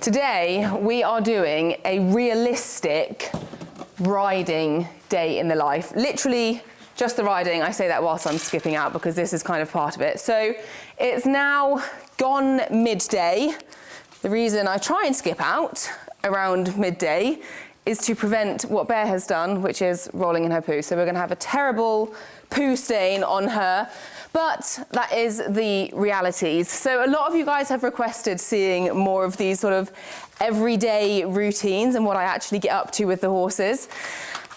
Today we are doing a realistic riding day in the life. Literally just the riding. I say that whilst I'm skipping out because this is kind of part of it. So it's now gone midday. The reason I try and skip out around midday is to prevent what Bear has done, which is rolling in her poo. So we're gonna have a terrible poo stain on her, but that is the realities. So a lot of you guys have requested seeing more of these sort of everyday routines and what I actually get up to with the horses.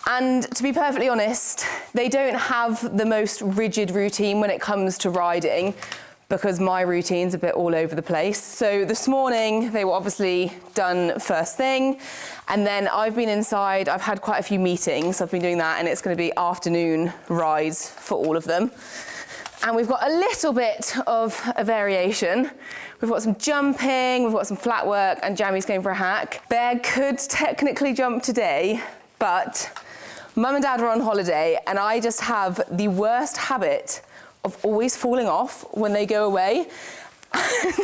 And to be perfectly honest, they don't have the most rigid routine when it comes to riding, because my routine's a bit all over the place. So this morning, they were obviously done first thing, and then I've been inside, I've had quite a few meetings, I've been doing that, and it's gonna be afternoon rides for all of them. And we've got a little bit of a variation. We've got some jumping, we've got some flat work, and Jammy's going for a hack. Bear could technically jump today, but Mum and Dad are on holiday, and I just have the worst habit of always falling off when they go away.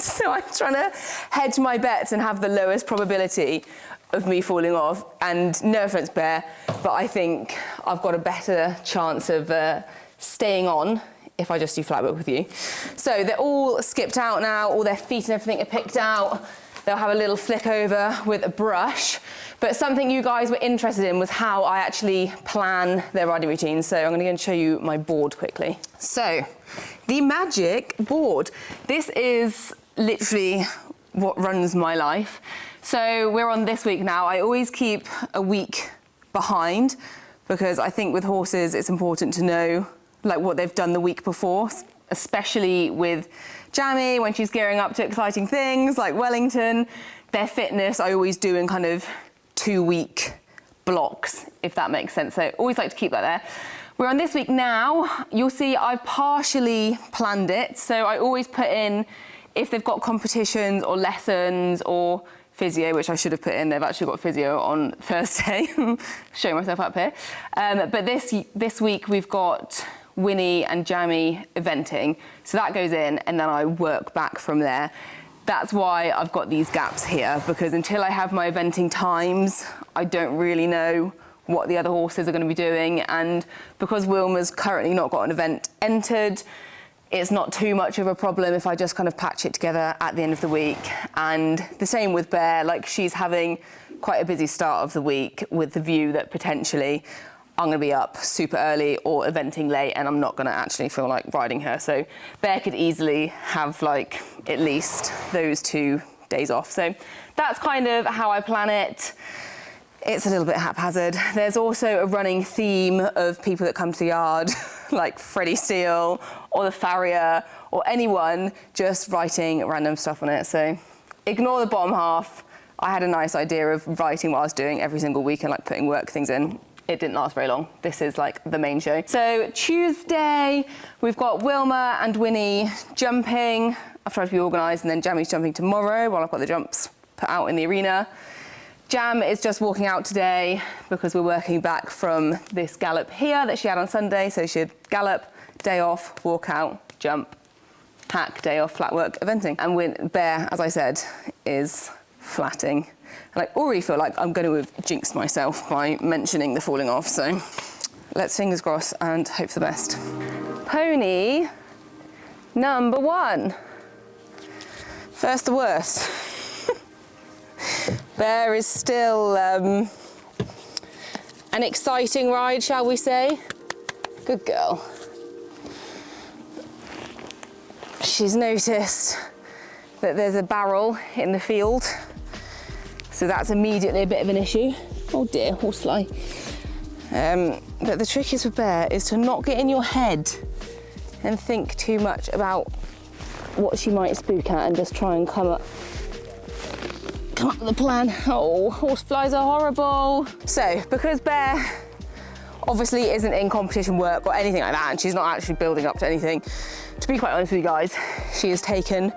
So I'm trying to hedge my bets and have the lowest probability of me falling off. And no offense, Bear, but I think I've got a better chance of staying on if I just do flat work with you. So they're all skipped out now, all their feet and everything are picked out. They'll have a little flick over with a brush. But something you guys were interested in was how I actually plan their riding routine. So I'm gonna go and show you my board quickly. So, the magic board. This is literally what runs my life. So we're on this week now. I always keep a week behind because I think with horses, it's important to know like what they've done the week before, especially with Jammy when she's gearing up to exciting things like Wellington. Their fitness I always do in kind of 2-week blocks, if that makes sense. So always like to keep that there. We're on this week now. You'll see I've partially planned it. So I always put in if they've got competitions or lessons or physio, which I should have put in. They've actually got physio on Thursday. Showing myself up here. But this week we've got Winnie and Jammy eventing. So that goes in and then I work back from there. That's why I've got these gaps here, because until I have my eventing times, I don't really know what the other horses are going to be doing. And because Wilma's currently not got an event entered, it's not too much of a problem if I just kind of patch it together at the end of the week. And the same with Bear, like she's having quite a busy start of the week with the view that potentially I'm gonna be up super early or eventing late and I'm not gonna actually feel like riding her. So Bear could easily have like at least those 2 days off. So that's kind of how I plan it. It's a little bit haphazard. There's also a running theme of people that come to the yard, like Freddie Steele or the farrier or anyone just writing random stuff on it. So ignore the bottom half. I had a nice idea of writing what I was doing every single week and like putting work things in. It didn't last very long. This is like the main show. So Tuesday, we've got Wilma and Winnie jumping. I've tried to be organised, and then Jammy's jumping tomorrow while I've got the jumps put out in the arena. Jam is just walking out today because we're working back from this gallop here that she had on Sunday. So she'd gallop, day off, walk out, jump, hack, day off, flat work, eventing. And Bear, as I said, is flatting. And I already feel like I'm going to have jinxed myself by mentioning the falling off. So let's fingers crossed and hope for the best. Pony number 1. First the worst. Bear is still an exciting ride, shall we say? Good girl. She's noticed that there's a barrel in the field. So that's immediately a bit of an issue. Oh dear, horsefly. But the trick is with Bear is to not get in your head and think too much about what she might spook at and just try and come up with a plan. Oh, horseflies are horrible. So, because Bear obviously isn't in competition work or anything like that, and she's not actually building up to anything, to be quite honest with you guys, she has taken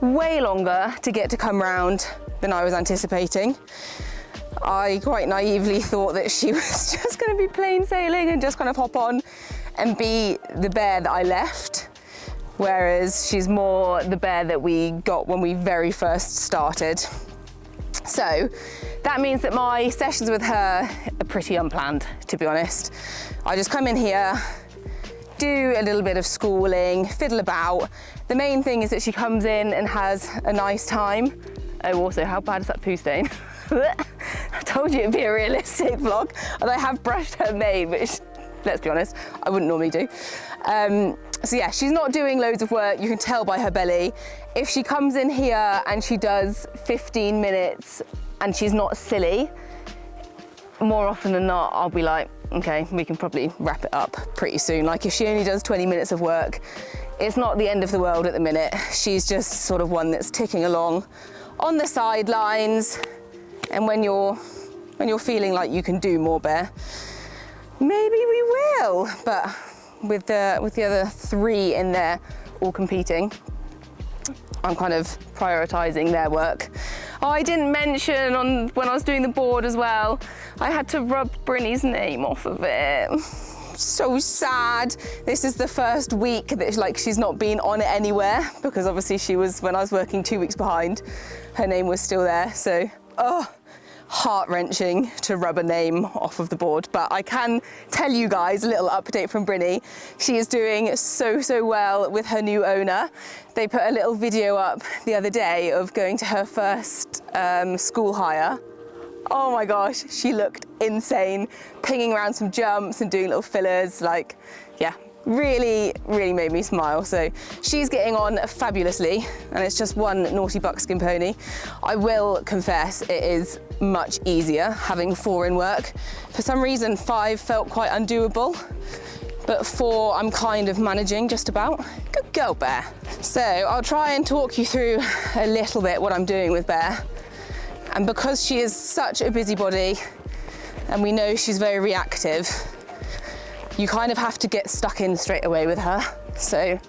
way longer to get to come round than I was anticipating. I quite naively thought that she was just going to be plain sailing and just kind of hop on and be the Bear that I left, whereas she's more the Bear that we got when we very first started. So that means that my sessions with her are pretty unplanned, to be honest. I just come in here, do a little bit of schooling, fiddle about. The main thing is that she comes in and has a nice time. Oh, also, how bad is that poo stain? I told you it'd be a realistic vlog, and I have brushed her mane, which, let's be honest, I wouldn't normally do. So yeah, she's not doing loads of work. You can tell by her belly. If she comes in here and she does 15 minutes and she's not silly, more often than not, I'll be like, okay, we can probably wrap it up pretty soon. Like if she only does 20 minutes of work, it's not the end of the world at the minute. She's just sort of one that's ticking along on the sidelines. And when you're feeling like you can do more, Bear, maybe we will. But with the other 3 in there all competing, I'm kind of prioritizing their work. Oh, I didn't mention when I was doing the board as well, I had to rub Brinny's name off of it. So sad. This is the first week that she's not been on it anywhere, because obviously she was, when I was working 2 weeks behind, her name was still there. So, oh, heart-wrenching to rub a name off of the board. But I can tell you guys a little update from Brinny. She is doing so well with her new owner. They put a little video up the other day of going to her first school hire. Oh my gosh, she looked insane, pinging around some jumps and doing little fillers. Like, yeah, really made me smile. So she's getting on fabulously, and it's just one naughty buckskin pony. I will confess, it is much easier having 4 in work. For some reason, 5 felt quite undoable, but 4 I'm kind of managing just about. Good girl, Bear. So I'll try and talk you through a little bit what I'm doing with Bear. And because she is such a busybody, and we know she's very reactive, you kind of have to get stuck in straight away with her. So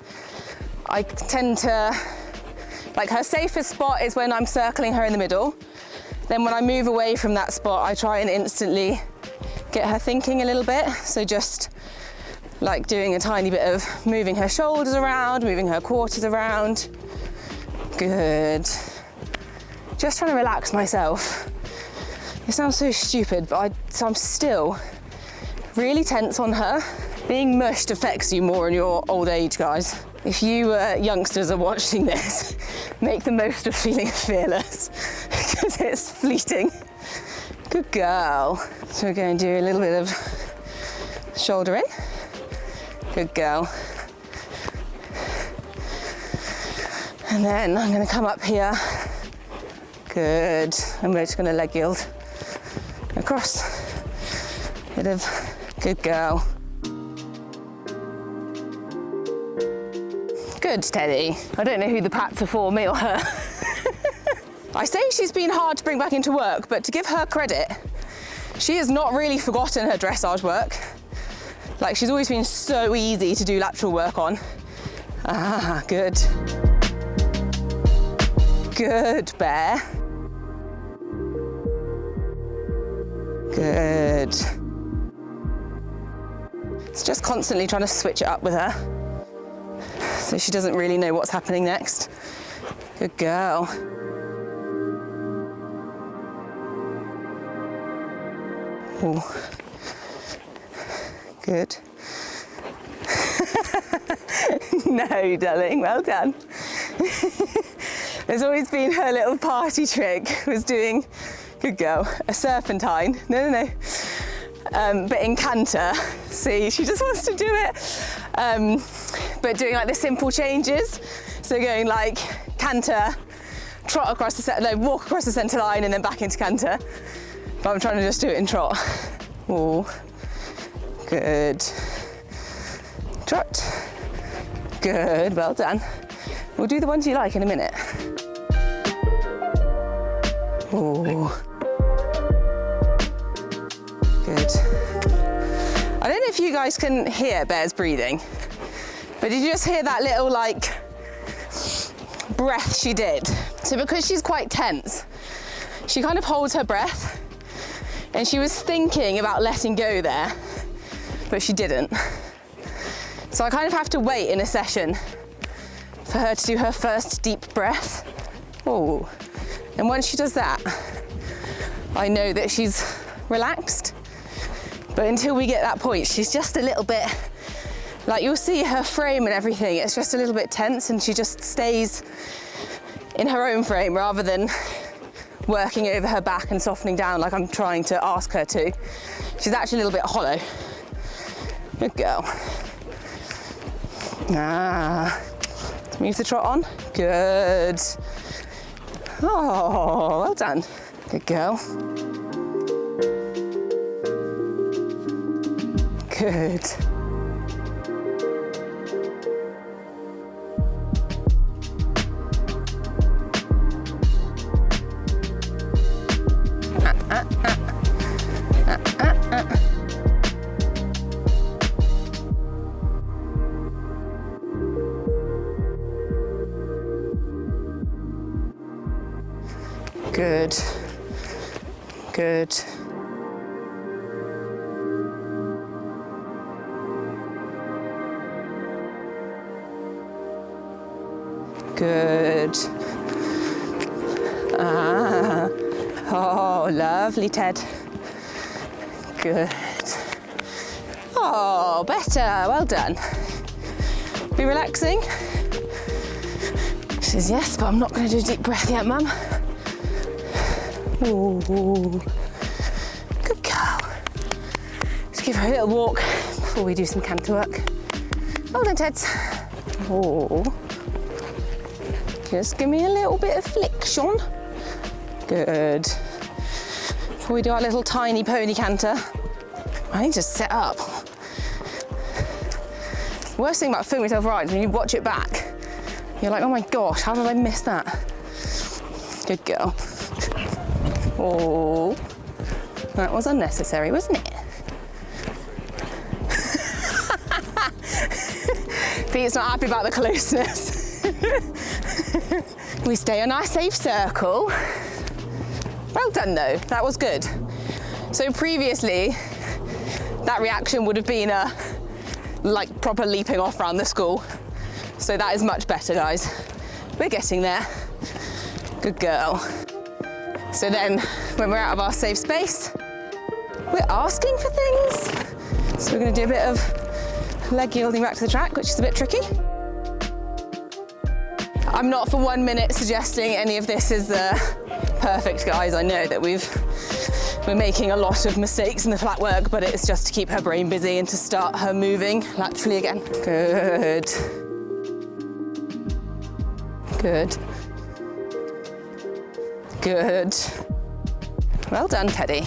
I tend to, like, her safest spot is when I'm circling her in the middle. Then when I move away from that spot, I try and instantly get her thinking a little bit. So just like doing a tiny bit of moving her shoulders around, moving her quarters around. Good. Just trying to relax myself. It sounds so stupid, but I'm still really tense on her. Being mushed affects you more in your old age, guys. If you youngsters are watching this, make the most of feeling fearless, because it's fleeting. Good girl. So we're going to do a little bit of shouldering. Good girl. And then I'm going to come up here. Good. And we're just going to leg yield across. Bit of good girl. Good, Teddy. I don't know who the pats are for, me or her. I say she's been hard to bring back into work, but to give her credit, she has not really forgotten her dressage work. Like, she's always been so easy to do lateral work on. Ah, good. Good, Bear. Good. It's just constantly trying to switch it up with her, so she doesn't really know what's happening next. Good girl. Ooh. Good. No, darling, well done. There's always been her little party trick, was doing, good girl, a serpentine. No. But in canter, see, she just wants to do it. But doing like the simple changes. So going like canter, trot across the walk across the centre line and then back into canter. But I'm trying to just do it in trot. Ooh, good. Trot. Good, well done. We'll do the ones you like in a minute. Ooh. Good. I don't know if you guys can hear Bear's breathing, but did you just hear that little like breath she did? So because she's quite tense, she kind of holds her breath, and she was thinking about letting go there, but she didn't. So I kind of have to wait in a session for her to do her first deep breath. Oh, and once she does that, I know that she's relaxed. But until we get that point, she's just a little bit, like you'll see her frame and everything, it's just a little bit tense, and she just stays in her own frame rather than working over her back and softening down like I'm trying to ask her to. She's actually a little bit hollow. Good girl. Move the trot on. Good. Oh, well done. Good girl. Good. Good. Good. Good. Oh, lovely, Ted. Good. Oh, better. Well done. Be relaxing. She says yes, but I'm not going to do a deep breath yet, Mum. Ooh. Good girl. Let's give her a little walk before we do some canter work. Well done, Ted. Oh. Just give me a little bit of flexion. Good. Before we do our little tiny pony canter, I need to set up. The worst thing about filming yourself rides, when you watch it back, you're like, oh my gosh, how did I miss that? Good girl. Oh, that was unnecessary, wasn't it? Pete's not happy about the closeness. We stay on our safe circle. Well done though, that was good. So previously, that reaction would have been a like proper leaping off around the school. So that is much better, guys. We're getting there. Good girl. So then, when we're out of our safe space, we're asking for things. So we're going to do a bit of leg yielding back to the track, which is a bit tricky. I'm not for 1 minute suggesting any of this is perfect, guys. I know that we're making a lot of mistakes in the flat work, but it's just to keep her brain busy and to start her moving laterally again. Good. Good. Good. Well done, Teddy.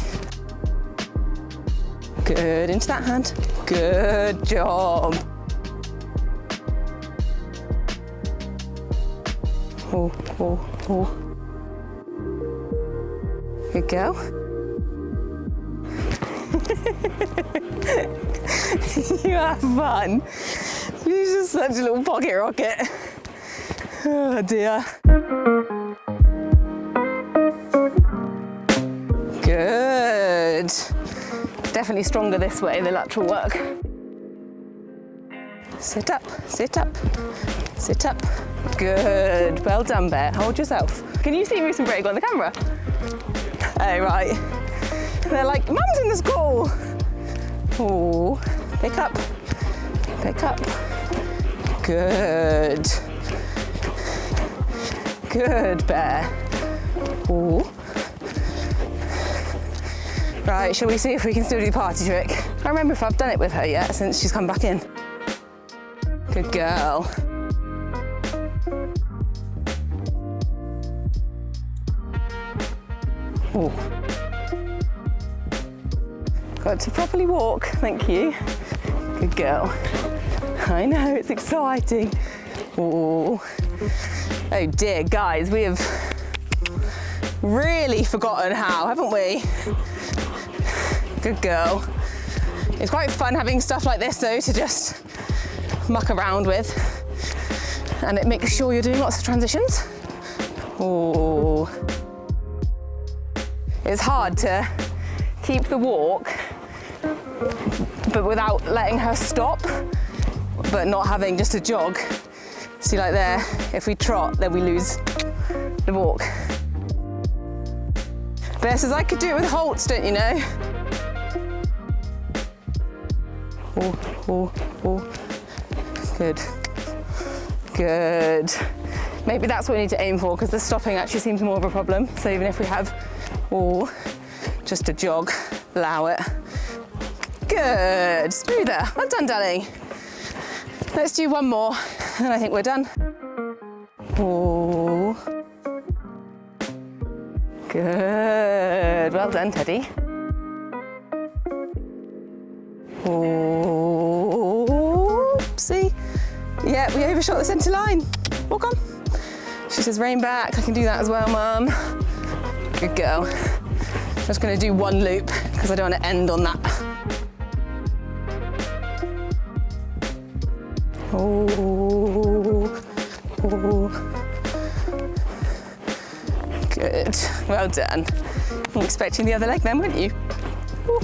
Good, into that hand. Good job. Oh, oh, oh. Good girl. You have fun. You're just such a little pocket rocket. Oh dear. Good. Definitely stronger this way, the lateral work. Sit up, sit up, sit up. Good. Well done, Bear. Hold yourself. Can you see Moose and Brake on the camera? Oh, right. They're like, Mum's in the school. Oh, pick up, pick up. Good. Good, Bear. Oh. Right, shall we see if we can still do the party trick? I can't remember if I've done it with her yet since she's come back in. Good girl. Oh. Got to properly walk, thank you. Good girl. I know, it's exciting. Oh. Oh dear, guys, we have really forgotten how, haven't we? Good girl. It's quite fun having stuff like this though to just muck around with, and it makes sure you're doing lots of transitions. Oh. It's hard to keep the walk, but without letting her stop, but not having just a jog. See, like there, if we trot, then we lose the walk. Bear says, I could do it with halts, don't you know? Oh, oh, oh. Good. Good. Maybe that's what we need to aim for, because the stopping actually seems more of a problem. So even if we have, oh, just a jog, allow it. Good. Smoother. Well done, darling. Let's do one more, and I think we're done. Oh. Good. Well done, Teddy. Oh. See? Yeah, we overshot the centre line. Walk on. She says, rein back. I can do that as well, Mum. Good girl. I'm just going to do one loop because I don't want to end on that. Oh. Oh. Good. Well done. I'm expecting the other leg then, weren't you? Ooh.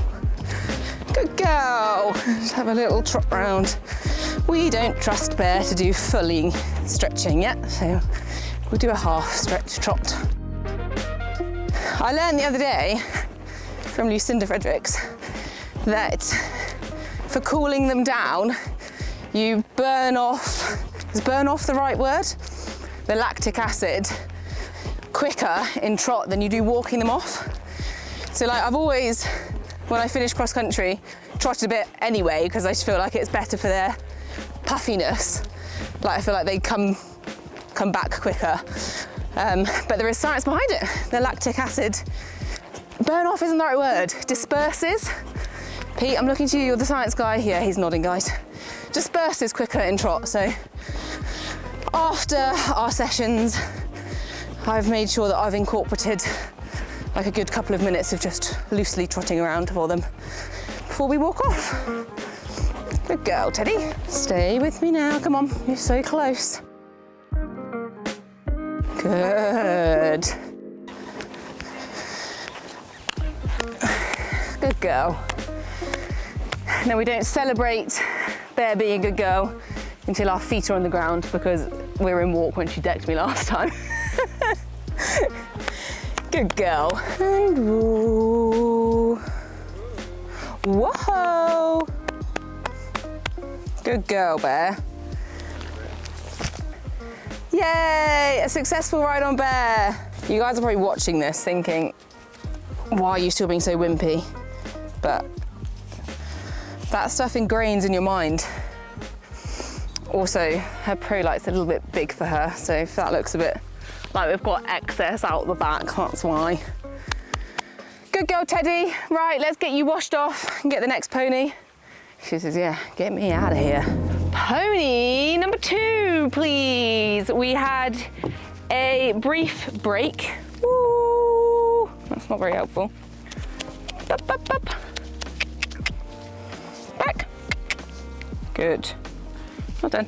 Good girl. Just have a little trot round. We don't trust Bear to do fully stretching yet, so we'll do a half stretch trot. I learned the other day from Lucinda Fredericks that for cooling them down, you burn off, is burn off the right word? The lactic acid quicker in trot than you do walking them off. So like I've always, when I finish cross country, trotted a bit anyway, because I just feel like it's better for their puffiness. Like I feel like they come back quicker. But there is science behind it. The lactic acid, burn off isn't the right word, disperses. Pete, I'm looking to you, you're the science guy. Yeah, he's nodding, guys. Disperses quicker in trot. So after our sessions, I've made sure that I've incorporated like a good couple of minutes of just loosely trotting around for them before we walk off. Good girl, Teddy. Stay with me now, come on, you're so close. Good. Good girl. Now we don't celebrate Bear being a good girl until our feet are on the ground, because we're in walk when she decked me last time. Good girl. And whoa. Whoa. Good girl, Bear. Yay, a successful ride on Bear. You guys are probably watching this thinking, why are you still being so wimpy? But that stuff ingrains in your mind. Also, her pro light's a little bit big for her, so if that looks a bit like we've got excess out the back, that's why. Good girl, Teddy. Right, let's get you washed off and get the next pony. She says, yeah, get me out of here. Pony number 2, please. We had a brief break. Woo, that's not very helpful. Up, up, up. Back. Good. Well done.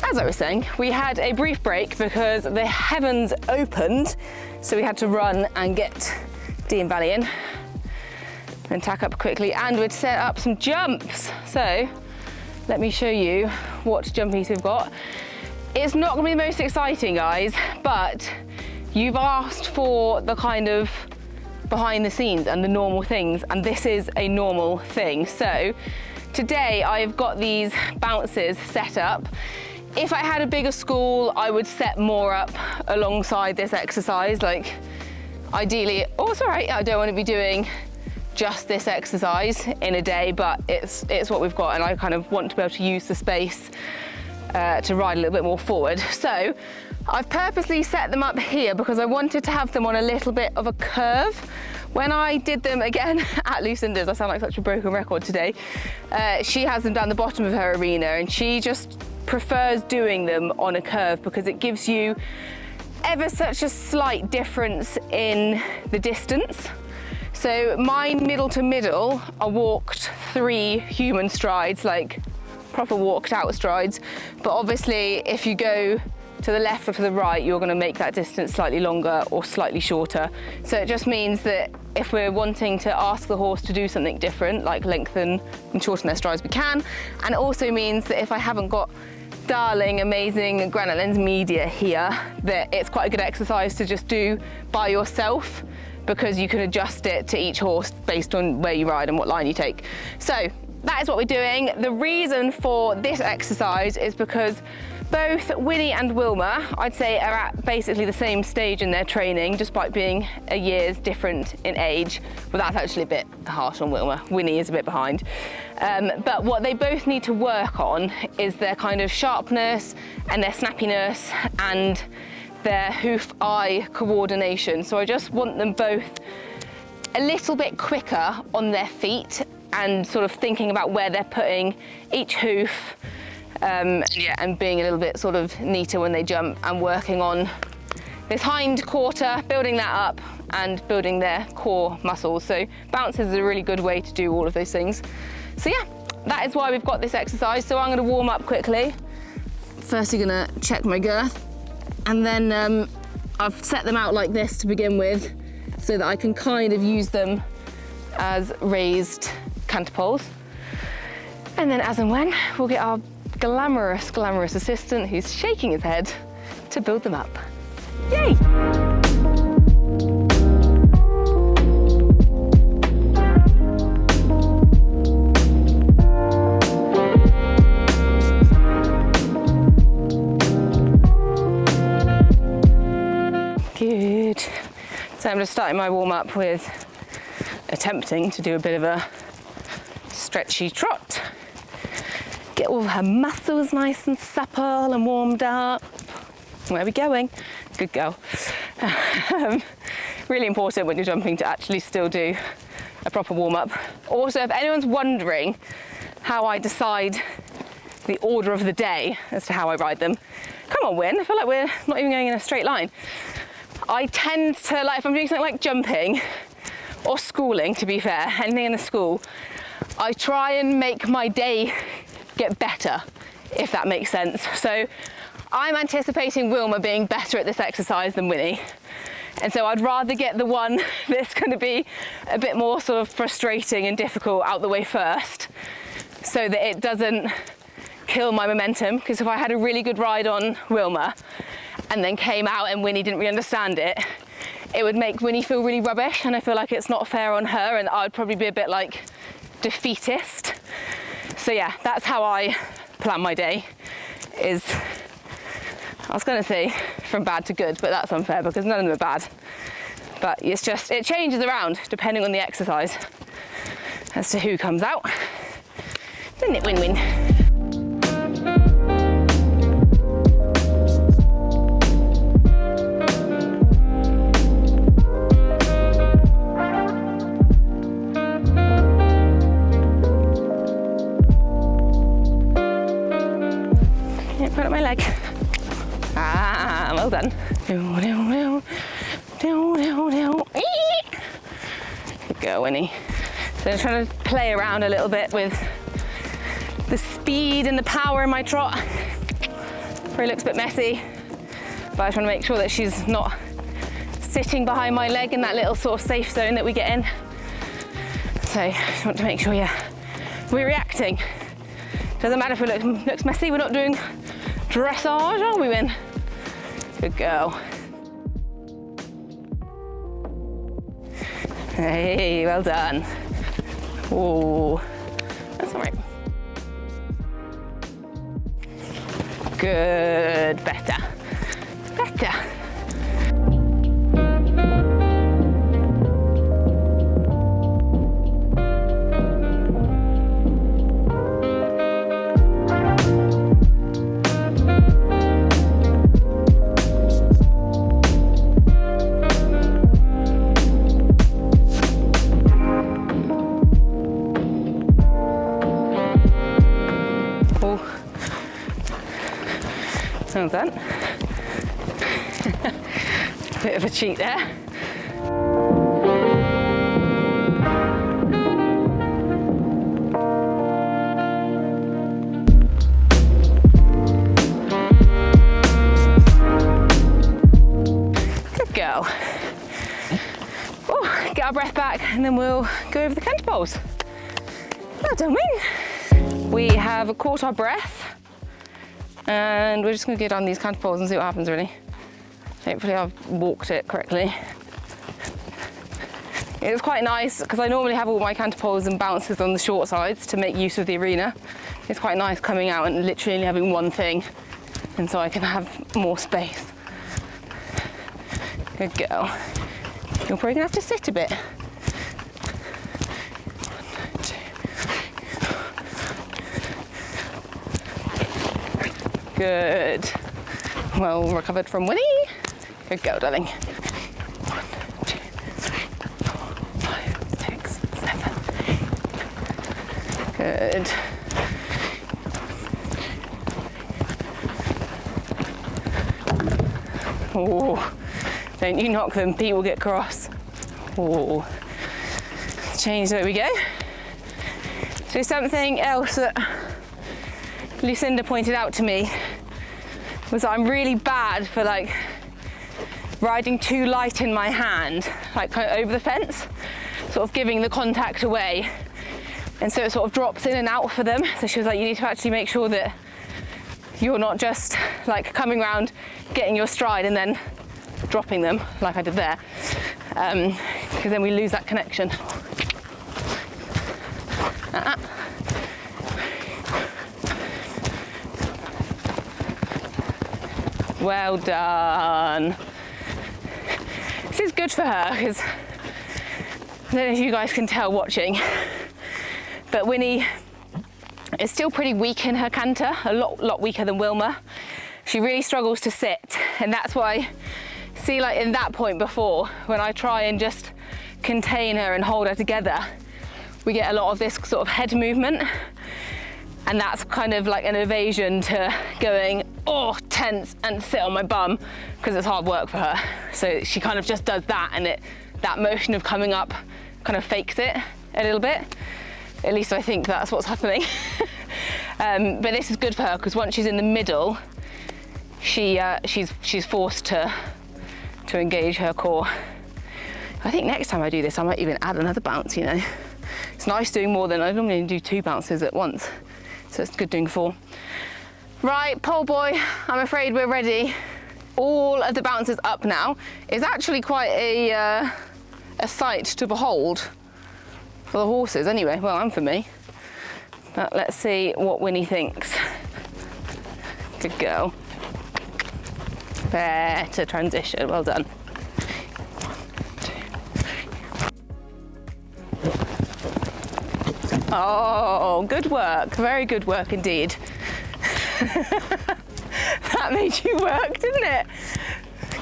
As I was saying, we had a brief break because the heavens opened, so we had to run and get Dee and Valley in and tack up quickly, and we'd set up some jumps. So let me show you what jumpies we've got. It's not gonna be the most exciting, guys, but you've asked for the kind of behind the scenes and the normal things, and this is a normal thing. So today I've got these bounces set up. If I had a bigger school, I would set more up alongside this exercise. Like ideally, oh, it's all right, I don't want to be doing just this exercise in a day, but it's what we've got, and I kind of want to be able to use the space to ride a little bit more forward. So I've purposely set them up here because I wanted to have them on a little bit of a curve. When I did them again at Lucinda's, I sound like such a broken record today, she has them down the bottom of her arena, and she just prefers doing them on a curve because it gives you ever such a slight difference in the distance. So mine middle to middle are walked 3 human strides, like proper walked out strides. But obviously if you go to the left or to the right, you're going to make that distance slightly longer or slightly shorter. So it just means that if we're wanting to ask the horse to do something different, like lengthen and shorten their strides, we can. And it also means that if I haven't got darling, amazing Granite Lens media here that it's quite a good exercise to just do by yourself, because you can adjust it to each horse based on where you ride and what line you take. So that is what we're doing. The reason for this exercise is because both Winnie and Wilma, I'd say, are at basically the same stage in their training, despite being a year's different in age. Well, that's actually a bit harsh on Wilma. Winnie is a bit behind. But what they both need to work on is their kind of sharpness and their snappiness and their hoof-eye coordination. So I just want them both a little bit quicker on their feet and sort of thinking about where they're putting each hoof, and being a little bit sort of neater when they jump, and working on this hind quarter, building that up and building their core muscles. So bounces is a really good way to do all of those things. So yeah, that is why we've got this exercise. So I'm gonna warm up quickly. Firstly gonna check my girth, and then I've set them out like this to begin with so that I can kind of use them as raised canter poles. And then as and when, we'll get our glamorous assistant who's shaking his head to build them up. Yay! Good. So I'm just starting my warm up with attempting to do a bit of a stretchy trot. Get all her muscles nice and supple and warmed up. Where are we going? Good girl. Really important when you're jumping to actually still do a proper warm-up. Also, if anyone's wondering how I decide the order of the day as to how I ride them, come on, Win, I feel like we're not even going in a straight line. I tend to, like, if I'm doing something like jumping or schooling, to be fair, anything in the school, I try and make my day get better, if that makes sense. So I'm anticipating Wilma being better at this exercise than Winnie. And so I'd rather get the one that's going to be a bit more sort of frustrating and difficult out the way first, so that it doesn't kill my momentum. Because if I had a really good ride on Wilma and then came out and Winnie didn't really understand it, it would make Winnie feel really rubbish, and I feel like it's not fair on her, and I'd probably be a bit like defeatist. So yeah, that's how I plan my day. Is, I was going to say from bad to good, but that's unfair because none of them are bad. But it's just, it changes around depending on the exercise as to who comes out. Doesn't it, win-win? Put up my leg. Ah, well done. Good girl, Winnie. So I'm trying to play around a little bit with the speed and the power in my trot. Probably looks a bit messy, but I just want to make sure that she's not sitting behind my leg in that little sort of safe zone that we get in. So I just want to make sure, yeah, we're reacting. Doesn't matter if it looks messy, we're not doing dressage, are we, Win? Good girl. Hey, well done. Oh, that's all right. Good, better. Well done. Bit of a cheat there. Good girl. Oh, get our breath back and then we'll go over the canter poles. Well done, Win. We have caught our breath. And we're just gonna go down these counter poles and see what happens, really. Hopefully I've walked it correctly. It's quite nice because I normally have all my counter poles and bounces on the short sides to make use of the arena. It's quite nice coming out and literally only having one thing, and so I can have more space. Good girl. You're probably gonna have to sit a bit. 1, 2. Good. Well recovered from Winnie. Good girl, darling. 1, 2, 3, 4, 5, 6, 7. Good. Oh, don't you knock them, Pete will get cross. Oh, let's change, there we go. So something else that Lucinda pointed out to me was that I'm really bad for like riding too light in my hand, like kind of over the fence, sort of giving the contact away. And so it sort of drops in and out for them. So she was like, you need to actually make sure that you're not just like coming around, getting your stride and then dropping them like I did there, because then we lose that connection. Well done. This is good for her because I don't know if you guys can tell watching, but Winnie is still pretty weak in her canter, a lot weaker than Wilma. She really struggles to sit, and that's why, see, like in that point before, when I try and just contain her and hold her together, we get a lot of this sort of head movement, and that's kind of like an evasion to going, oh, tense and sit on my bum, because it's hard work for her. So she kind of just does that, and that motion of coming up kind of fakes it a little bit. At least I think that's what's happening. But this is good for her because once she's in the middle, she's forced to engage her core. I think next time I do this, I might even add another bounce, you know. It's nice doing more than, I normally do 2 bounces at once. So it's good doing 4. Right, pole boy, I'm afraid we're ready. All of the bounces up now. It's actually quite a sight to behold. For the horses anyway, well, and for me. But let's see what Winnie thinks. Good girl. Better transition, well done. 1, 2, 3. Oh, good work, very good work indeed. That made you work, didn't it?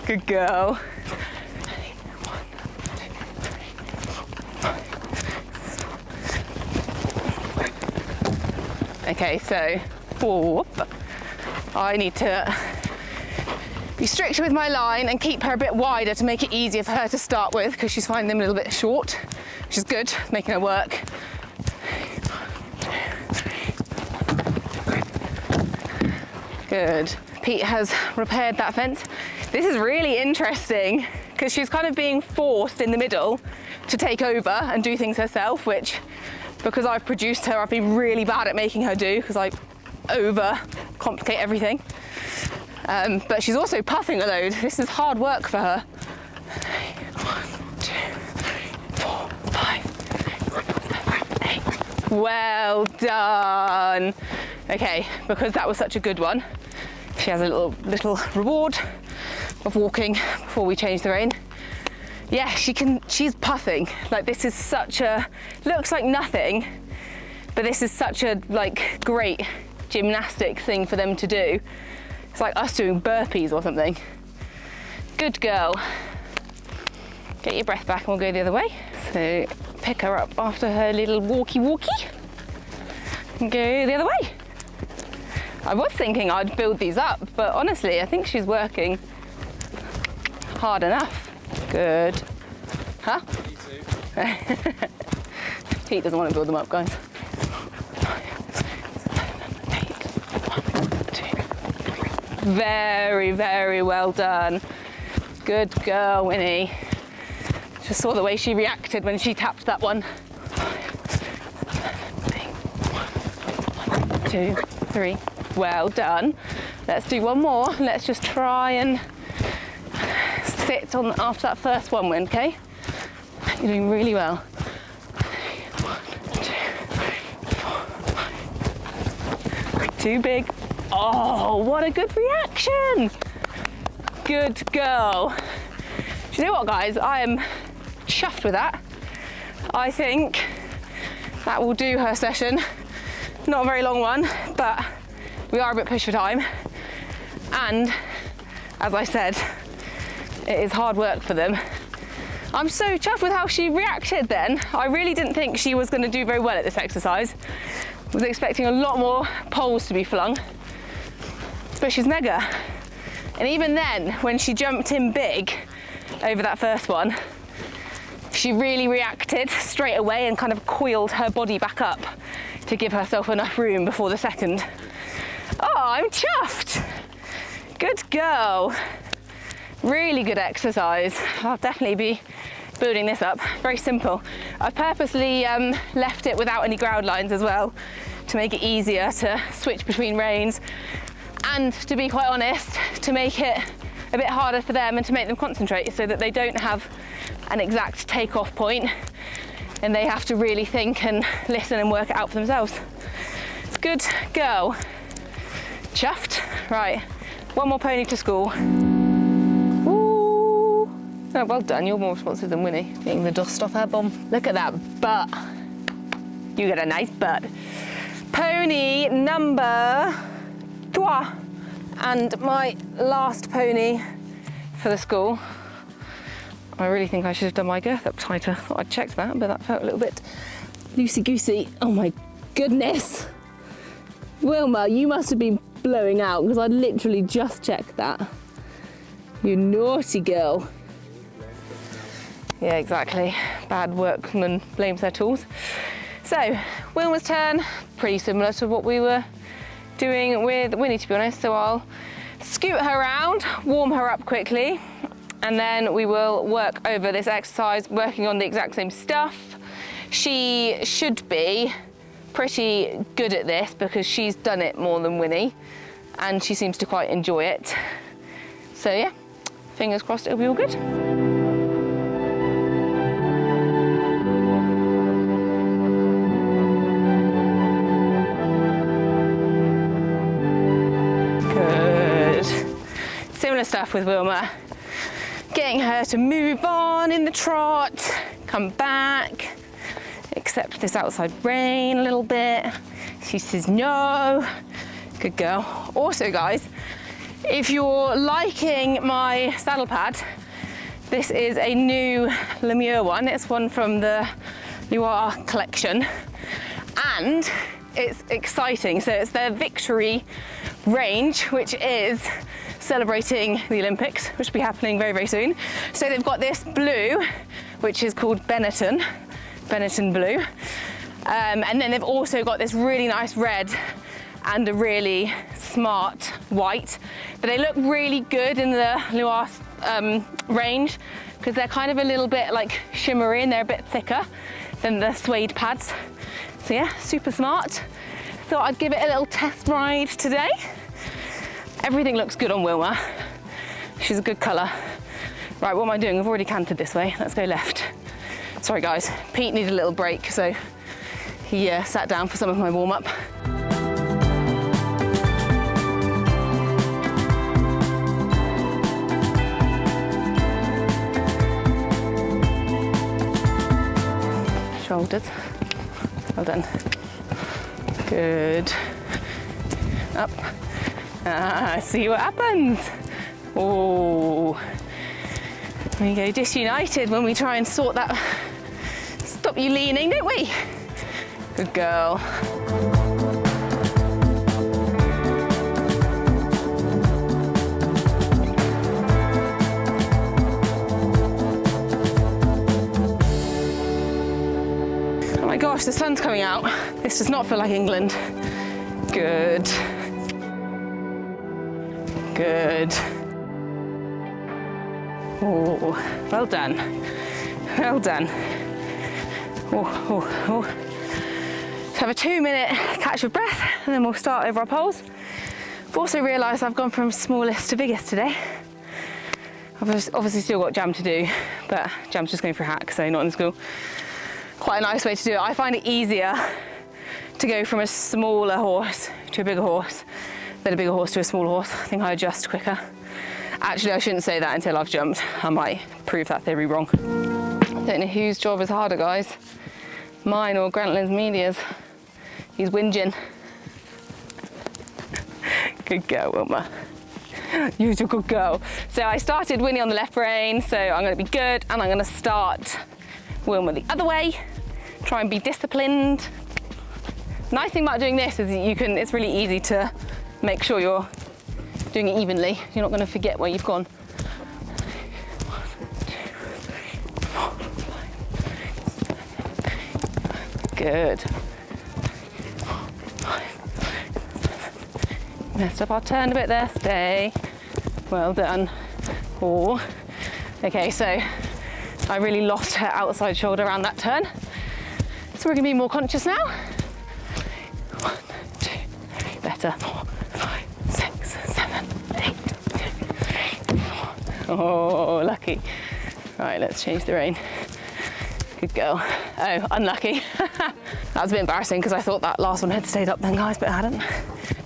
Good girl. Okay, so I need to be stricter with my line and keep her a bit wider to make it easier for her to start with, because she's finding them a little bit short, which is good, making her work. Good. Pete has repaired that fence. This is really interesting because she's kind of being forced in the middle to take over and do things herself, which, because I've produced her, I've been really bad at making her do because I over-complicate everything. But she's also puffing a load. This is hard work for her. 1, 2, 3, 4, 5, 6, 7, 8. Well done. Okay, because that was such a good one, she has a little reward of walking before we change the rein. Yeah, she's puffing. Like, this is such a, looks like nothing, but this is such a like great gymnastic thing for them to do. It's like us doing burpees or something. Good girl. Get your breath back and we'll go the other way. So pick her up after her little walkie and go the other way. I was thinking I'd build these up, but honestly, I think she's working hard enough. Good. Huh? Pete doesn't want to build them up, guys. 1, 2, 3. Very, very well done. Good girl, Winnie. Just saw the way she reacted when she tapped that one. 1, 2, 3. Well done. Let's do one more. Let's just try and sit on after that first one win, okay? You're doing really well. 1, 2, 3, 4, 5. Too big. Oh, what a good reaction. Good girl. Do you know what, guys? I am chuffed with that. I think that will do her session. Not a very long one, but we are a bit pushed for time. And as I said, it is hard work for them. I'm so chuffed with how she reacted then. I really didn't think she was going to do very well at this exercise. I was expecting a lot more poles to be flung, but she's mega. And even then, when she jumped in big over that first one, she really reacted straight away and kind of coiled her body back up to give herself enough room before the second. Oh, I'm chuffed. Good girl. Really good exercise. I'll definitely be building this up. Very simple. I've purposely left it without any ground lines as well to make it easier to switch between reins, and to be quite honest, to make it a bit harder for them and to make them concentrate so that they don't have an exact takeoff point and they have to really think and listen and work it out for themselves. Good girl. Chuffed. Right, one more pony to school. Ooh. Oh, well done, you're more responsive than Winnie. Getting the dust off her bum. Look at that butt. You got a nice butt. Pony number 3. And my last pony for the school. I really think I should have done my girth up tighter. Thought I'd checked that, but that felt a little bit loosey-goosey. Oh my goodness. Wilma, you must have been blowing out because I literally just checked that. You naughty girl. Yeah, exactly. Bad workman blames their tools. So, Wilma's turn. Pretty similar to what we were doing with Winnie, to be honest. So I'll scoot her around, warm her up quickly, and then we will work over this exercise, working on the exact same stuff. She should be pretty good at this because she's done it more than Winnie, and she seems to quite enjoy it. So yeah, fingers crossed it'll be all good. Similar stuff with Wilma. Getting her to move on in the trot, come back, accept this outside rain a little bit. She says no. Good girl. Also, guys, if you're liking my saddle pad, this is a new Lemure one. It's one from the Loire collection, and it's exciting. So it's their Victory range, which is celebrating the Olympics, which will be happening very, very soon. So they've got this blue, which is called Benetton blue. And then they've also got this really nice red and a really smart white. But they look really good in the Loire range because they're kind of a little bit like shimmery and they're a bit thicker than the suede pads. So yeah, super smart. Thought I'd give it a little test ride today. Everything looks good on Wilma. She's a good colour. Right, what am I doing? I've already cantered this way. Let's go left. Sorry guys, Pete needed a little break, so he sat down for some of my warm-up. Shoulders. Well done. Good. Up. See what happens. Oh, we go disunited when we try and sort that, stop you leaning, don't we? Good girl. Oh my gosh, the sun's coming out. This does not feel like England. Good. Good. Oh, well done. Well done. Oh. Let's have a 2-minute catch of breath and then we'll start over our poles. I've also realised I've gone from smallest to biggest today. I've obviously still got Jam to do, but Jam's just going for a hack, so not in school. Quite a nice way to do it. I find it easier to go from a smaller horse to a bigger horse than a bigger horse to a smaller horse. I think I adjust quicker. Actually, I shouldn't say that until I've jumped. I might prove that theory wrong. I don't know whose job is harder, guys. Mine or Grantland's Media's. He's whinging. Good girl, Wilma. You're a good girl. So I started Winnie on the left rein, so I'm going to be good, and I'm going to start Wilma the other way. Try and be disciplined. Nice thing about doing this is that it's really easy to make sure you're doing it evenly. You're not going to forget where you've gone. 1, 2, 3, 4, 5, 6, 7, 8. Good. Messed up our turn a bit there, stay. Well done. Oh. Okay, so I really lost her outside shoulder around that turn. So we're gonna be more conscious now. 1, 2, 3, better. 4, 5, 6, 7, 8, 2, 3, 4. Oh, lucky. Right, let's change the rein. Good girl. Oh, unlucky. That was a bit embarrassing because I thought that last one had stayed up then, guys, but it hadn't.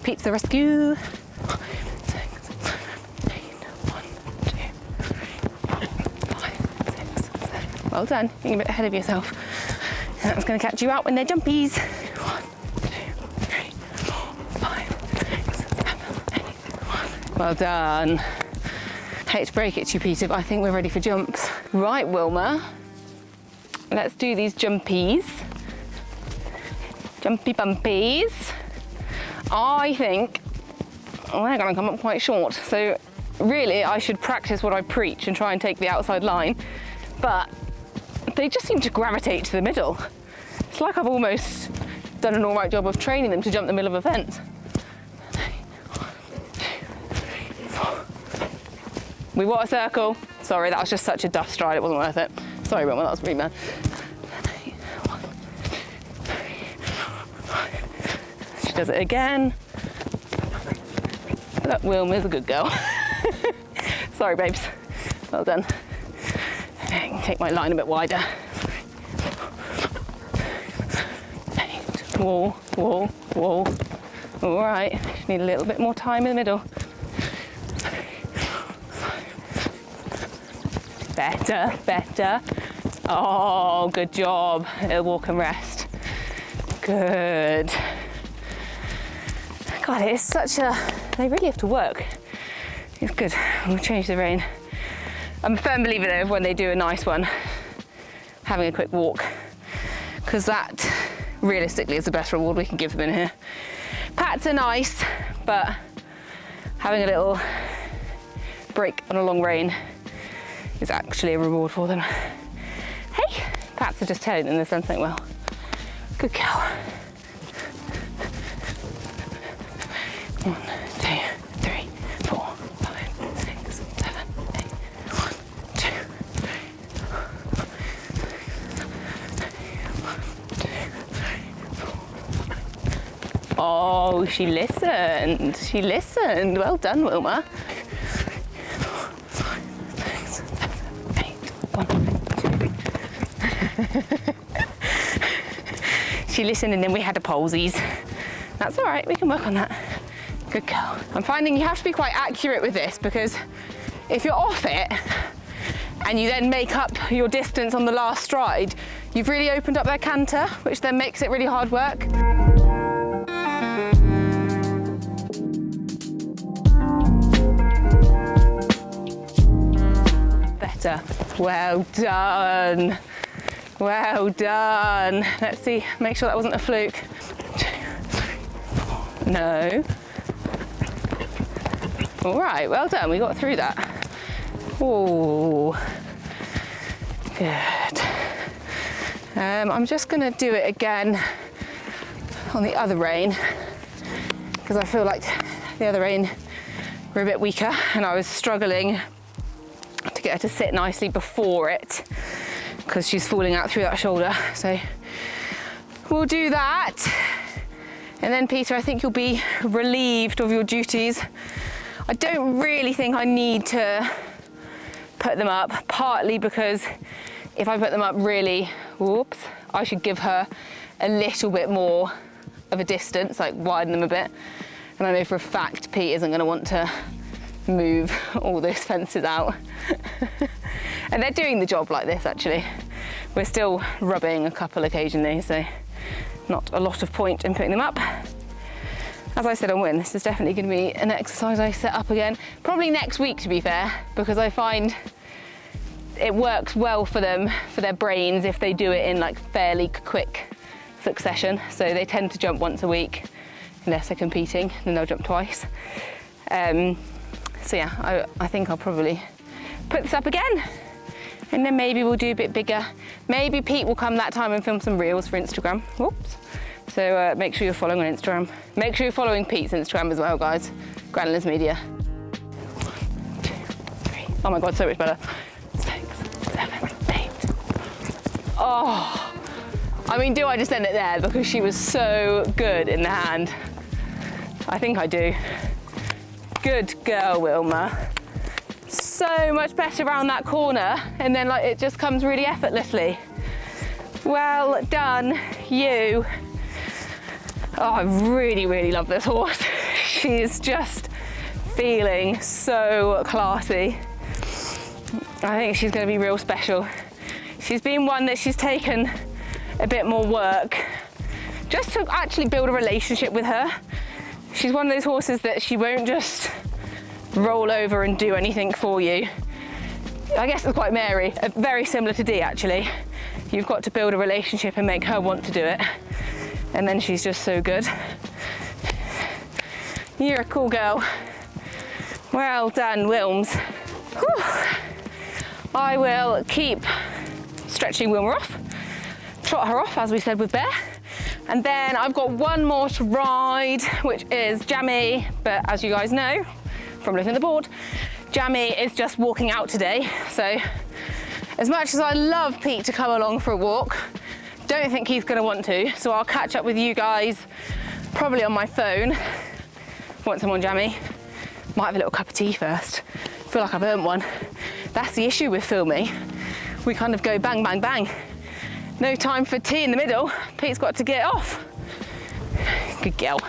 Pete to the rescue. 5, 6, 7, 8. 1, 2, 3, 4, 5, 6, 7. Well done. You're a bit ahead of yourself. And that's going to catch you out when they're jumpies. 1, 2, 3, 4, 5, 6, 7, 8. 1. Well done. Hate to break it to you, Peter, but I think we're ready for jumps. Right, Wilma. Let's do these jumpies. Jumpy bumpies. I think they're going to come up quite short. So really, I should practice what I preach and try and take the outside line. But they just seem to gravitate to the middle. It's like I've almost done an all right job of training them to jump the middle of a fence. 1, 2, 3, 4. We want a circle. Sorry, that was just such a duff stride. It wasn't worth it. Sorry, Wilma, that was really bad. 1, 2, 3, 4, 5. She does it again. Look, Wilma's a good girl. Sorry, babes. Well done. I can take my line a bit wider. 8. Wall, wall, wall. All right, need a little bit more time in the middle. Better, better. Oh, good job. It'll walk and rest. Good. God, it's such a, they really have to work. It's good. We'll change the rein. I'm a firm believer though of when they do a nice one, having a quick walk, because that realistically is the best reward we can give them in here. Pats are nice, but having a little break on a long rein is actually a reward for them. Hey, pats are just telling them they've done something well. Good girl. 1, 2, 3, 4, 5, 6, 7, 8. 1, 2, 3, 4. Oh, she listened. She listened. Well done, Wilma. 4, 5, 6, 7, 8. 1, 2. She listened and then we had a polsies. That's all right, we can work on that. Good girl. I'm finding you have to be quite accurate with this, because if you're off it and you then make up your distance on the last stride, you've really opened up their canter, which then makes it really hard work. Better. Well done. Well done. Let's see, make sure that wasn't a fluke. 2, 3, 4. No. All right, well done. We got through that. Oh, good. I'm just gonna do it again on the other rein, because I feel like the other rein were a bit weaker and I was struggling to get her to sit nicely before it, because she's falling out through that shoulder. So we'll do that And then Peter, I think you'll be relieved of your duties. I don't really think I need to put them up, partly because if I put them up really, whoops, I should give her a little bit more of a distance, like widen them a bit. And I know for a fact Pete isn't going to want to move all those fences out. And they're doing the job like this, actually. We're still rubbing a couple occasionally, so not a lot of point in putting them up. As I said on Win, this is definitely going to be an exercise I set up again. Probably next week, to be fair, because I find it works well for them, for their brains, if they do it in like fairly quick succession. So they tend to jump once a week, unless they're competing, then they'll jump twice. So yeah, I think I'll probably put this up again, and then maybe we'll do a bit bigger. Maybe Pete will come that time and film some reels for Instagram. Whoops. So make sure you're following on Instagram. Make sure you're following Pete's Instagram as well, guys. Granula's Media. 1, 2, 3. Oh my God, so much better. 6, 7, 8. Oh, I mean, do I just end it there because she was so good in the hand? I think I do. Good girl, Wilma. So much better around that corner, and then like it just comes really effortlessly. Well done, you. Oh, I really, really love this horse. She's just feeling so classy. I think she's going to be real special. She's been one that she's taken a bit more work just to actually build a relationship with her. She's one of those horses that she won't just roll over and do anything for you. I guess it's quite Mary, very similar to Dee actually. You've got to build a relationship and make her want to do it. And then she's just so good. You're a cool girl. Well done, Wilms. Whew. I will keep stretching Wilma off, trot her off as we said with Bear. And then I've got one more to ride, which is Jammy, but as you guys know from looking at the board, Jammy is just walking out today. So as much as I love Pete to come along for a walk, don't think he's going to want to. So I'll catch up with you guys probably on my phone once I'm on Jammy. Might have a little cup of tea first. Feel like I've earned one. That's the issue with filming. We kind of go bang, bang, bang. No time for tea in the middle. Pete's got to get off. Good girl.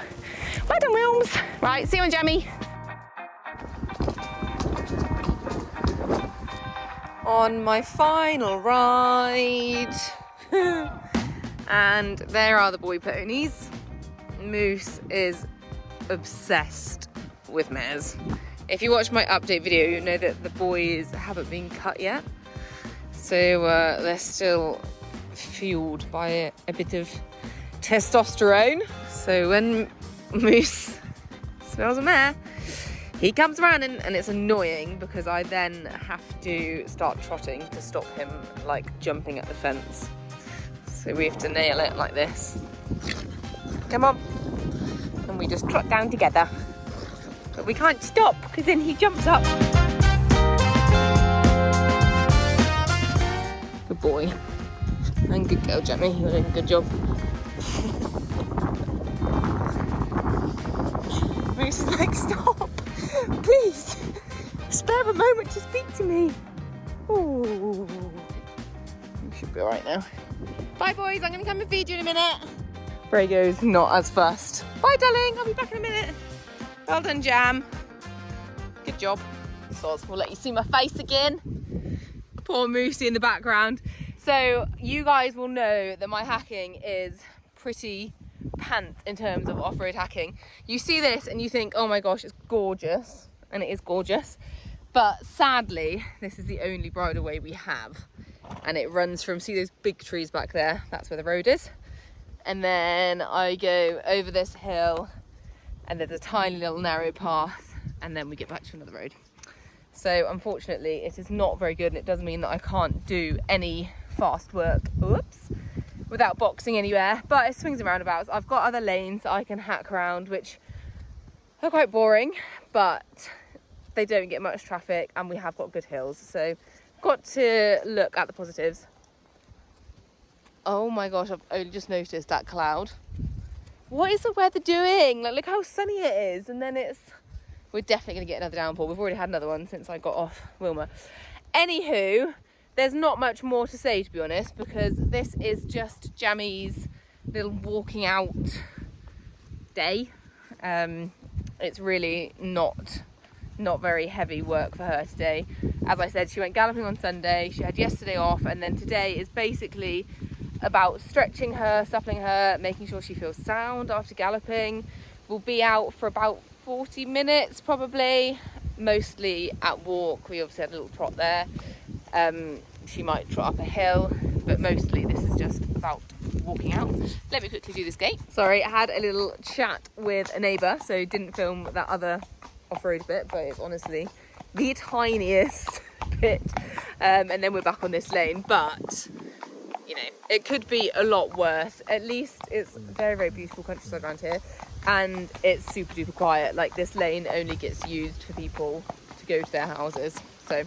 Well done, Wilms. Right, see you on Jammy. On my final ride. And there are the boy ponies. Moose is obsessed with mares. If you watch my update video, you know that the boys haven't been cut yet. So they're still fueled by a bit of testosterone. So when Moose smells a mare, he comes around and it's annoying because I then have to start trotting to stop him like jumping at the fence. So we have to nail it like this. Come on. And we just trot down together. But we can't stop because then he jumps up. Good boy. And good girl, Jammy. You're doing a good job. Moose is like, stop. Please. Spare a moment to speak to me. Ooh. You should be alright now. Bye boys, I'm going to come and feed you in a minute. Brago's not as fast. Bye darling, I'll be back in a minute. Well done, Jam. Good job. So we'll let you see my face again. Poor Moosey in the background. So you guys will know that my hacking is pretty pants in terms of off-road hacking. You see this and you think, oh my gosh, it's gorgeous. And it is gorgeous. But sadly, this is the only bridleway we have. And it runs from, see those big trees back there? That's where the road is. And then I go over this hill and there's a tiny little narrow path and then we get back to another road. So unfortunately it is not very good, and it does mean that I can't do any fast work, oops, without boxing anywhere. But it swings and roundabouts. I've got other lanes that I can hack around, which are quite boring, but they don't get much traffic and we have got good hills. So got to look at the positives. Oh my gosh, I've only just noticed that cloud. what is the weather doing? Like, look how sunny it is. And then we're definitely going to get another downpour. We've already had another one since I got off Wilma. Anywho, there's not much more to say, to be honest, because this is just Jammy's little walking out day. It's really not very heavy work for her today. As I said, she went galloping on Sunday, she had yesterday off, and then today is basically about stretching her, suppling her, making sure she feels sound after galloping. We'll be out for about 40 minutes probably, mostly at walk. We obviously had a little trot there. She might trot up a hill, but mostly this is just about walking out. Let me quickly do this gate. Sorry, I had a little chat with a neighbour, so didn't film that other off-road bit, but it's honestly the tiniest bit. And then we're back on this lane, but you know, it could be a lot worse. At least it's very, very beautiful countryside around here, and it's super duper quiet. Like, this lane only gets used for people to go to their houses, so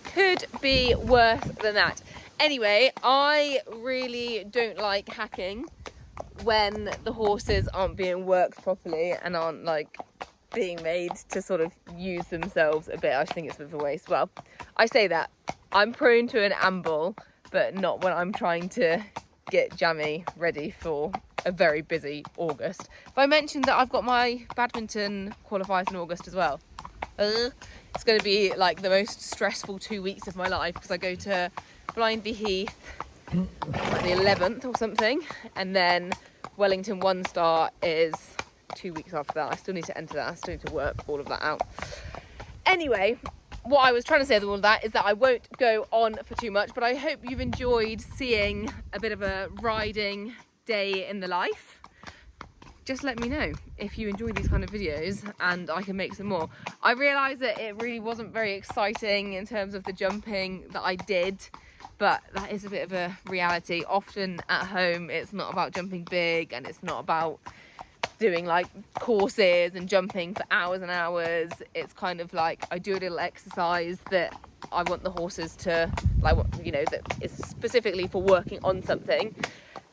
could be worse than that. Anyway, I really don't like hacking when the horses aren't being worked properly and aren't like being made to sort of use themselves a bit. I just think it's a bit of a waste. Well, I say that, I'm prone to an amble, but not when I'm trying to get Jammy ready for a very busy August. If I mentioned that I've got my badminton qualifiers in August as well, it's going to be like the most stressful 2 weeks of my life, because I go to Blindby Heath like the 11th or something, and then Wellington One Star is 2 weeks after that. I still need to enter that, I still need to work all of that out. Anyway, what I was trying to say with all of that is that I won't go on for too much, but I hope you've enjoyed seeing a bit of a riding day in the life. Just let me know if you enjoy these kind of videos and I can make some more. I realised that it really wasn't very exciting in terms of the jumping that I did, but that is a bit of a reality. Often at home it's not about jumping big, and it's not about doing like courses and jumping for hours and hours. It's kind of like I do a little exercise that I want the horses to like, you know, that is specifically for working on something.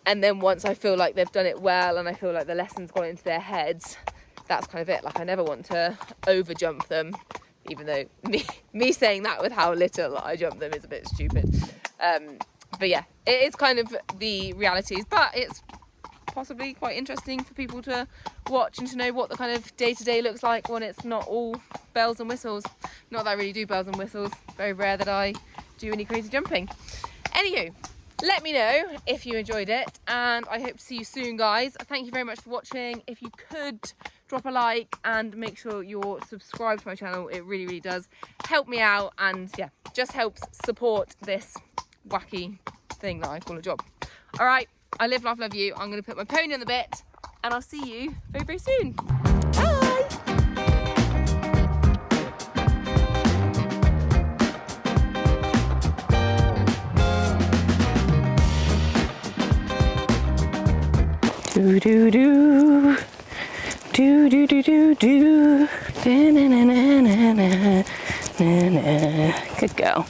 And then once I feel like they've done it well and I feel like the lesson's gone into their heads, that's kind of it. Like, I never want to over jump them, even though me saying that with how little I jump them is a bit stupid. But yeah, it is kind of the realities, but it's possibly quite interesting for people to watch and to know what the kind of day-to-day looks like when it's not all bells and whistles. Not that I really do bells and whistles, very rare that I do any crazy jumping. Anywho, let me know if you enjoyed it, and I hope to see you soon, guys. Thank you very much for watching. If you could drop a like and make sure you're subscribed to my channel, it really, really does help me out, and yeah, just helps support this wacky thing that I call a job. All right, I live, laugh, love you. I'm going to put my pony on the bit, and I'll see you very, very soon. Bye. Do do do do do do do do. Na na na na na na na. Good girl.